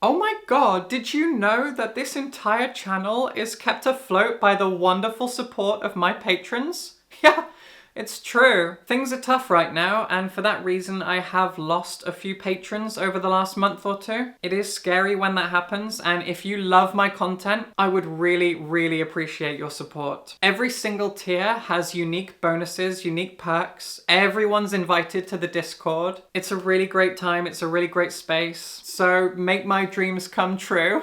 Oh my god, did you know that this entire channel is kept afloat by the wonderful support of my patrons? Yeah, it's true. Things are tough right now, and for that reason I have lost a few patrons over the last month or two. It is scary when that happens, and if you love my content, I would really appreciate your support. Every single tier has unique bonuses, unique perks. Everyone's invited to the Discord. It's a really great time. It's a really great space. So make my dreams come true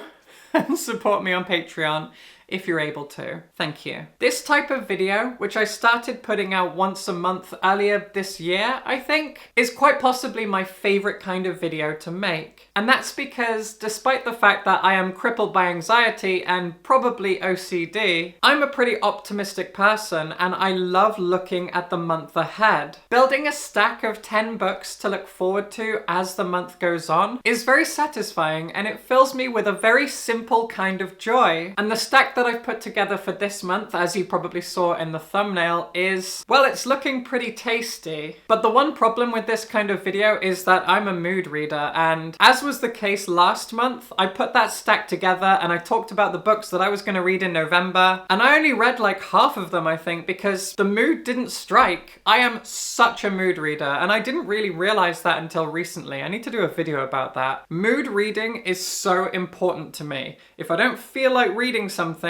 and support me on Patreon if you're able to. Thank you. This type of video, which I started putting out once a month earlier this year, I think, is quite possibly my favorite kind of video to make. And that's because despite the fact that I am crippled by anxiety and probably OCD, I'm a pretty optimistic person and I love looking at the month ahead. Building a stack of 10 books to look forward to as the month goes on is very satisfying, and it fills me with a very simple kind of joy. And the stack that I've put together for this month, as you probably saw in the thumbnail, is, well, it's looking pretty tasty. But the one problem with this kind of video is that I'm a mood reader, and as was the case last month, I put that stack together and I talked about the books that I was going to read in November, and I only read like half of them, I think, because the mood didn't strike. I am such a mood reader, and I didn't really realize that until recently. I need to do a video about that. Mood reading is so important to me. If I don't feel like reading something,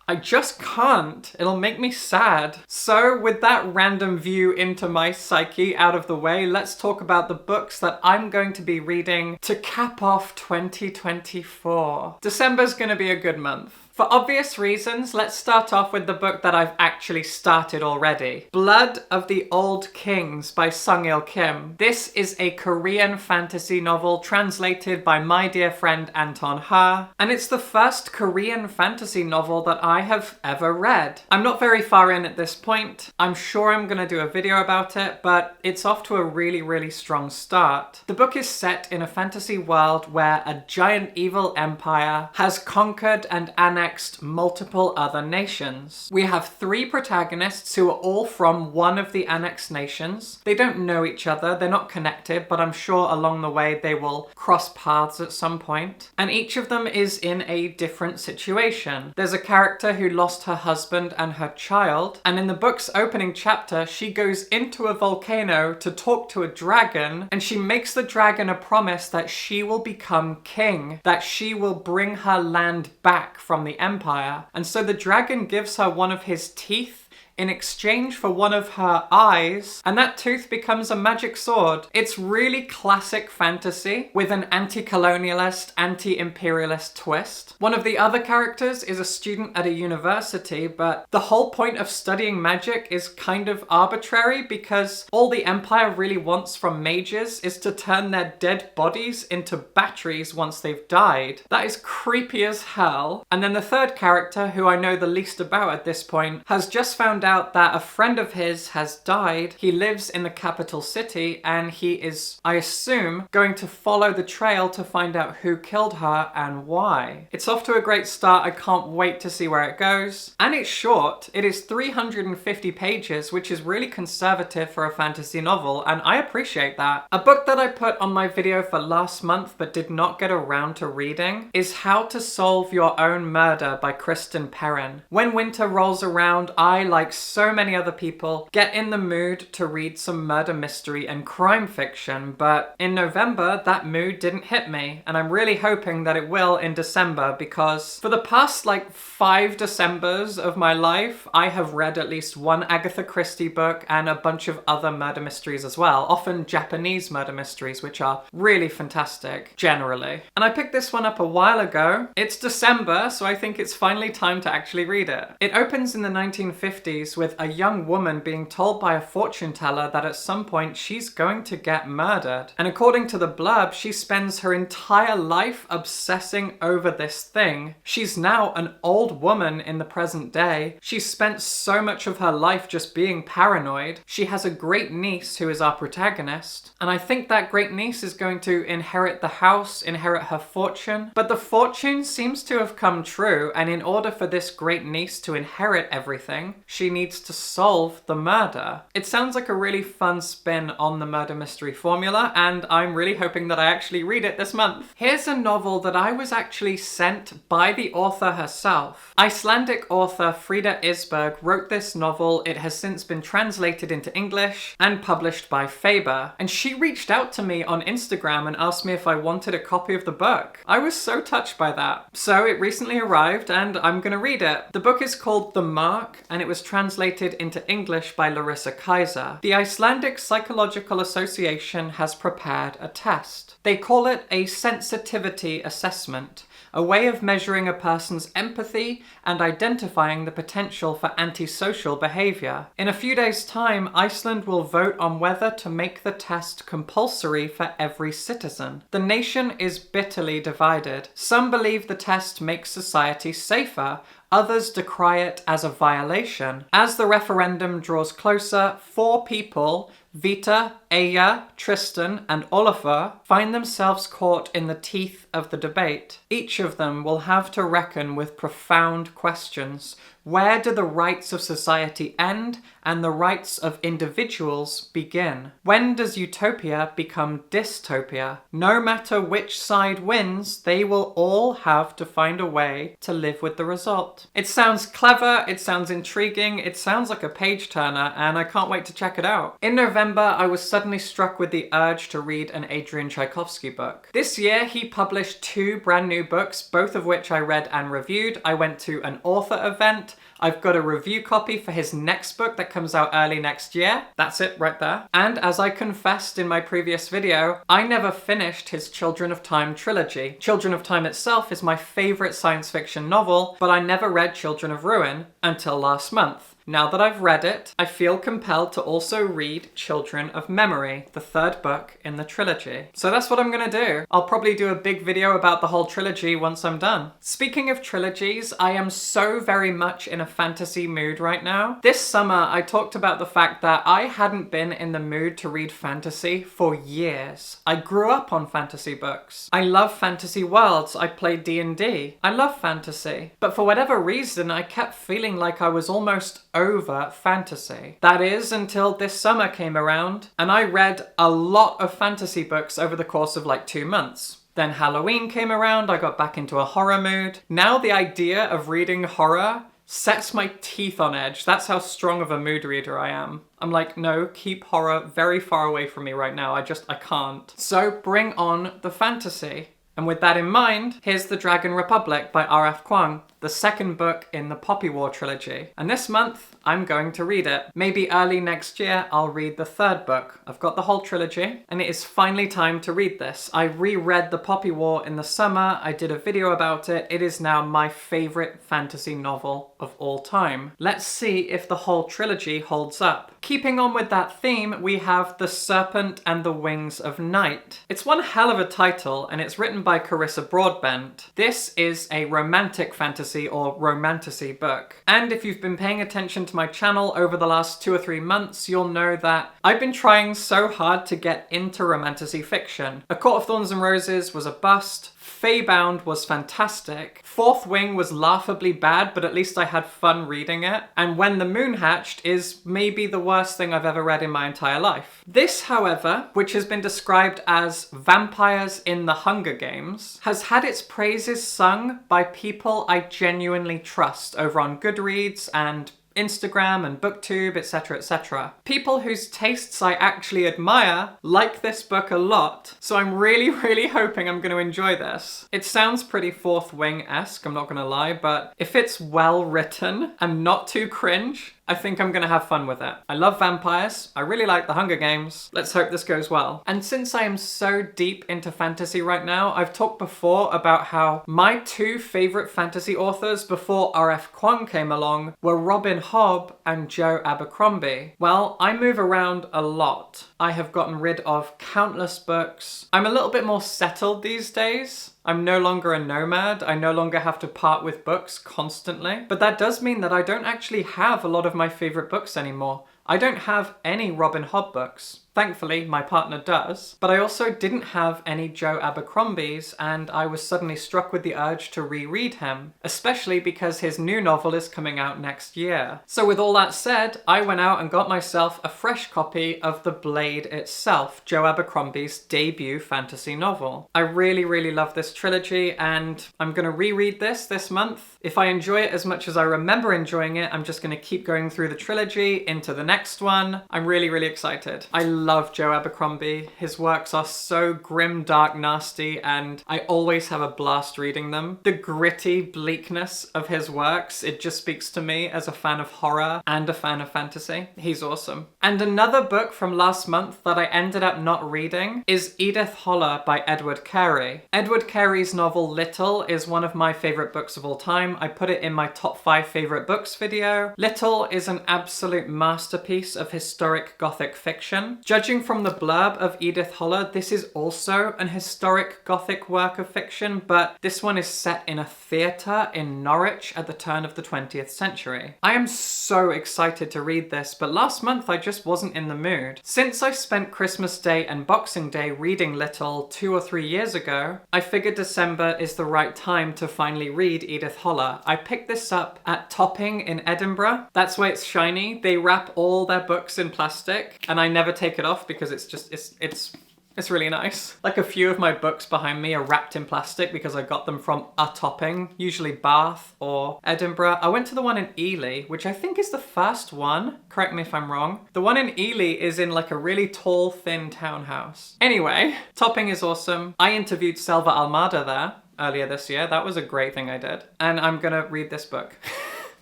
I just can't. It'll make me sad. So with that random view into my psyche out of the way, let's talk about the books that I'm going to be reading to cap off 2024. December's gonna be a good month. For obvious reasons, let's start off with the book that I've actually started already. Blood of the Old Kings by Sung-il Kim. This is a Korean fantasy novel translated by my dear friend Anton Ha, and it's the first Korean fantasy novel that I have ever read. I'm not very far in at this point. I'm sure I'm gonna do a video about it, but it's off to a really strong start. The book is set in a fantasy world where a giant evil empire has conquered and annexed multiple other nations. We have 3 protagonists who are all from one of the annexed nations. They don't know each other, they're not connected, but I'm sure along the way they will cross paths at some point. And each of them is in a different situation. There's a character who lost her husband and her child, and in the book's opening chapter, she goes into a volcano to talk to a dragon, and she makes the dragon a promise that she will become king, that she will bring her land back from the empire. And so the dragon gives her one of his teeth in exchange for one of her eyes, and that tooth becomes a magic sword. It's really classic fantasy with an anti-colonialist, anti-imperialist twist. One of the other characters is a student at a university, but the whole point of studying magic is kind of arbitrary because all the empire really wants from mages is to turn their dead bodies into batteries once they've died. That is creepy as hell. And then the third character, who I know the least about at this point, has just found out that a friend of his has died. He lives in the capital city and he is, I assume, going to follow the trail to find out who killed her and why. It's off to a great start. I can't wait to see where it goes. And it's short. It is 350 pages, which is really conservative for a fantasy novel, and I appreciate that. A book that I put on my video for last month but did not get around to reading is How to Solve Your Own Murder by Kristen Perrin. When winter rolls around, I, like so many other people, get in the mood to read some murder mystery and crime fiction, but in November that mood didn't hit me, and I'm really hoping that it will in December, because for the past like 5 Decembers of my life I have read at least one Agatha Christie book and a bunch of other murder mysteries as well, often Japanese murder mysteries, which are really fantastic generally. And I picked this one up a while ago. It's December, so I think it's finally time to actually read it. It opens in the 1950s with a young woman being told by a fortune teller that at some point she's going to get murdered. And according to the blurb, she spends her entire life obsessing over this thing. She's now an old woman in the present day. She's spent so much of her life just being paranoid. She has a great niece who is our protagonist, and I think that great niece is going to inherit the house, inherit her fortune. But the fortune seems to have come true, and in order for this great niece to inherit everything, she needs to solve the murder. It sounds like a really fun spin on the murder mystery formula, and I'm really hoping that I actually read it this month. Here's a novel that I was actually sent by the author herself. Icelandic author Frida Isberg wrote this novel. It has since been translated into English and published by Faber. And she reached out to me on Instagram and asked me if I wanted a copy of the book. I was so touched by that. So it recently arrived and I'm gonna read it. The book is called The Mark and it was translated into English by Larissa Kaiser. The Icelandic Psychological Association has prepared a test. They call it a sensitivity assessment, a way of measuring a person's empathy and identifying the potential for antisocial behaviour. In a few days' time, Iceland will vote on whether to make the test compulsory for every citizen. The nation is bitterly divided. Some believe the test makes society safer, others decry it as a violation. As the referendum draws closer, 4 people, Vita, Eya, Tristan, and Olafur, find themselves caught in the teeth of the debate. Each of them will have to reckon with profound questions. Where do the rights of society end and the rights of individuals begin? When does utopia become dystopia? No matter which side wins, they will all have to find a way to live with the result. It sounds clever, it sounds intriguing, it sounds like a page turner, and I can't wait to check it out. In November, I was suddenly struck with the urge to read an Adrian Tchaikovsky book. This year, he published 2 brand new books, both of which I read and reviewed. I went to an author event. I've got a review copy for his next book that comes out early next year. That's it right there. And as I confessed in my previous video, I never finished his Children of Time trilogy. Children of Time itself is my favourite science fiction novel, but I never read Children of Ruin until last month. Now that I've read it, I feel compelled to also read Children of Memory, the 3rd book in the trilogy. So that's what I'm gonna do. I'll probably do a big video about the whole trilogy once I'm done. Speaking of trilogies, I am so very much in a fantasy mood right now. This summer, I talked about the fact that I hadn't been in the mood to read fantasy for years. I grew up on fantasy books. I love fantasy worlds. I played D&D. I love fantasy. But for whatever reason, I kept feeling like I was almost over fantasy. That is, until this summer came around and I read a lot of fantasy books over the course of like 2 months. Then Halloween came around, I got back into a horror mood. Now the idea of reading horror sets my teeth on edge. That's how strong of a mood reader I am. I'm like, no, keep horror very far away from me right now. I can't. So bring on the fantasy. And with that in mind, here's The Dragon Republic by R.F. Kuang, the 2nd book in the Poppy War trilogy. And this month, I'm going to read it. Maybe early next year, I'll read the 3rd book. I've got the whole trilogy, and it is finally time to read this. I reread The Poppy War in the summer. I did a video about it. It is now my favorite fantasy novel of all time. Let's see if the whole trilogy holds up. Keeping on with that theme, we have The Serpent and the Wings of Night. It's one hell of a title, and it's written by Carissa Broadbent. This is a romantic fantasy or romantasy book. And if you've been paying attention to my channel over the last 2 or 3 months, you'll know that I've been trying so hard to get into romantasy fiction. A Court of Thorns and Roses was a bust. Feybound was fantastic. Fourth Wing was laughably bad, but at least I had fun reading it. And When the Moon Hatched is maybe the worst thing I've ever read in my entire life. This, however, which has been described as vampires in the Hunger Games, has had its praises sung by people I genuinely trust over on Goodreads and Instagram and BookTube, etc, etc. People whose tastes I actually admire like this book a lot, so I'm really hoping I'm going to enjoy this. It sounds pretty Fourth Wing-esque, I'm not going to lie, but if it's well written and not too cringe, I think I'm gonna have fun with it. I love vampires. I really like the Hunger Games. Let's hope this goes well. And since I am so deep into fantasy right now, I've talked before about how my 2 favorite fantasy authors before R.F. Kuang came along were Robin Hobb and Joe Abercrombie. Well, I move around a lot. I have gotten rid of countless books. I'm a little bit more settled these days. I'm no longer a nomad. I no longer have to part with books constantly. But that does mean that I don't actually have a lot of my favorite books anymore. I don't have any Robin Hobb books. Thankfully, my partner does. But I also didn't have any Joe Abercrombie's, and I was suddenly struck with the urge to reread him, especially because his new novel is coming out next year. So with all that said, I went out and got myself a fresh copy of The Blade itself, Joe Abercrombie's debut fantasy novel. I really, really love this trilogy, and I'm gonna reread this month. If I enjoy it as much as I remember enjoying it, I'm just gonna keep going through the trilogy into the next one. I'm really, really excited. I love Joe Abercrombie. His works are so grim, dark, nasty, and I always have a blast reading them. The gritty bleakness of his works, it just speaks to me as a fan of horror and a fan of fantasy. He's awesome. And another book from last month that I ended up not reading is Edith Holler by Edward Carey. Edward Carey's novel Little is one of my favorite books of all time. I put it in my top 5 favorite books video. Little is an absolute masterpiece of historic Gothic fiction. Judging from the blurb of Edith Holler, this is also an historic Gothic work of fiction, but this one is set in a theatre in Norwich at the turn of the 20th century. I am so excited to read this, but last month I just wasn't in the mood. Since I spent Christmas Day and Boxing Day reading Little 2 or 3 years ago, I figured December is the right time to finally read Edith Holler. I picked this up at Topping in Edinburgh. That's why it's shiny. They wrap all their books in plastic, and I never take it off because it's really nice. Like a few of my books behind me are wrapped in plastic because I got them from a Topping, usually Bath or Edinburgh. I went to the one in Ely, which I think is the first one. Correct me if I'm wrong. The one in Ely is in like a really tall, thin townhouse. Anyway, Topping is awesome. I interviewed Selva Almada there earlier this year. That was a great thing I did. And I'm gonna read this book.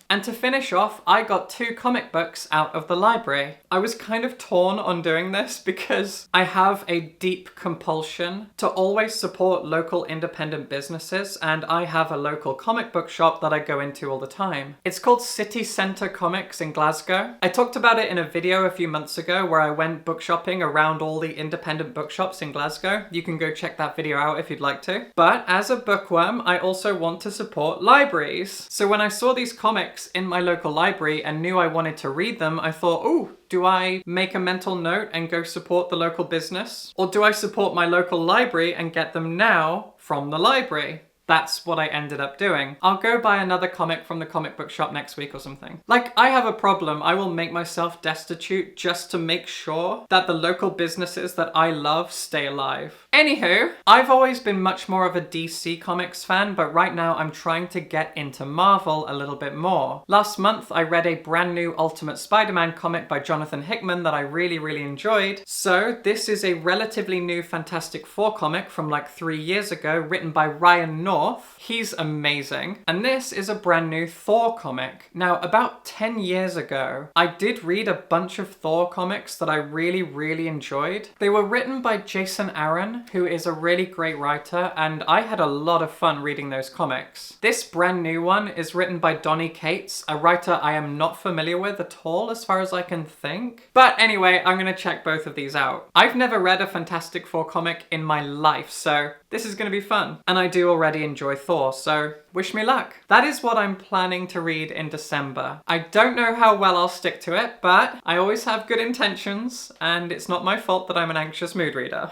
And to finish off, I got 2 comic books out of the library. I was kind of torn on doing this because I have a deep compulsion to always support local independent businesses, and I have a local comic book shop that I go into all the time. It's called City Centre Comics in Glasgow. I talked about it in a video a few months ago where I went book shopping around all the independent bookshops in Glasgow. You can go check that video out if you'd like to. But as a bookworm, I also want to support libraries. So when I saw these comics in my local library and knew I wanted to read them, I thought, ooh, do I make a mental note and go support the local business? Or do I support my local library and get them now from the library? That's what I ended up doing. I'll go buy another comic from the comic book shop next week or something. Like, I have a problem. I will make myself destitute just to make sure that the local businesses that I love stay alive. Anywho, I've always been much more of a DC Comics fan, but right now I'm trying to get into Marvel a little bit more. Last month, I read a brand new Ultimate Spider-Man comic by Jonathan Hickman that I really, really enjoyed. So this is a relatively new Fantastic Four comic from like 3 years ago, written by Ryan North. He's amazing. And this is a brand new Thor comic. Now, about 10 years ago, I did read a bunch of Thor comics that I really, really enjoyed. They were written by Jason Aaron, who is a really great writer, and I had a lot of fun reading those comics. This brand new one is written by Donny Cates, a writer I am not familiar with at all as far as I can think. But anyway, I'm gonna check both of these out. I've never read a Fantastic Four comic in my life, so this is gonna be fun. And I do already enjoy Thor, so wish me luck. That is what I'm planning to read in December. I don't know how well I'll stick to it, but I always have good intentions, and it's not my fault that I'm an anxious mood reader.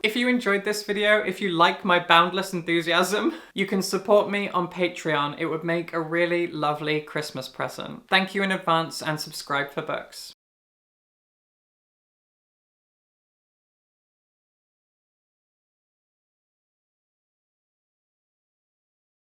If you enjoyed this video, if you like my boundless enthusiasm, you can support me on Patreon. It would make a really lovely Christmas present. Thank you in advance, and subscribe for books.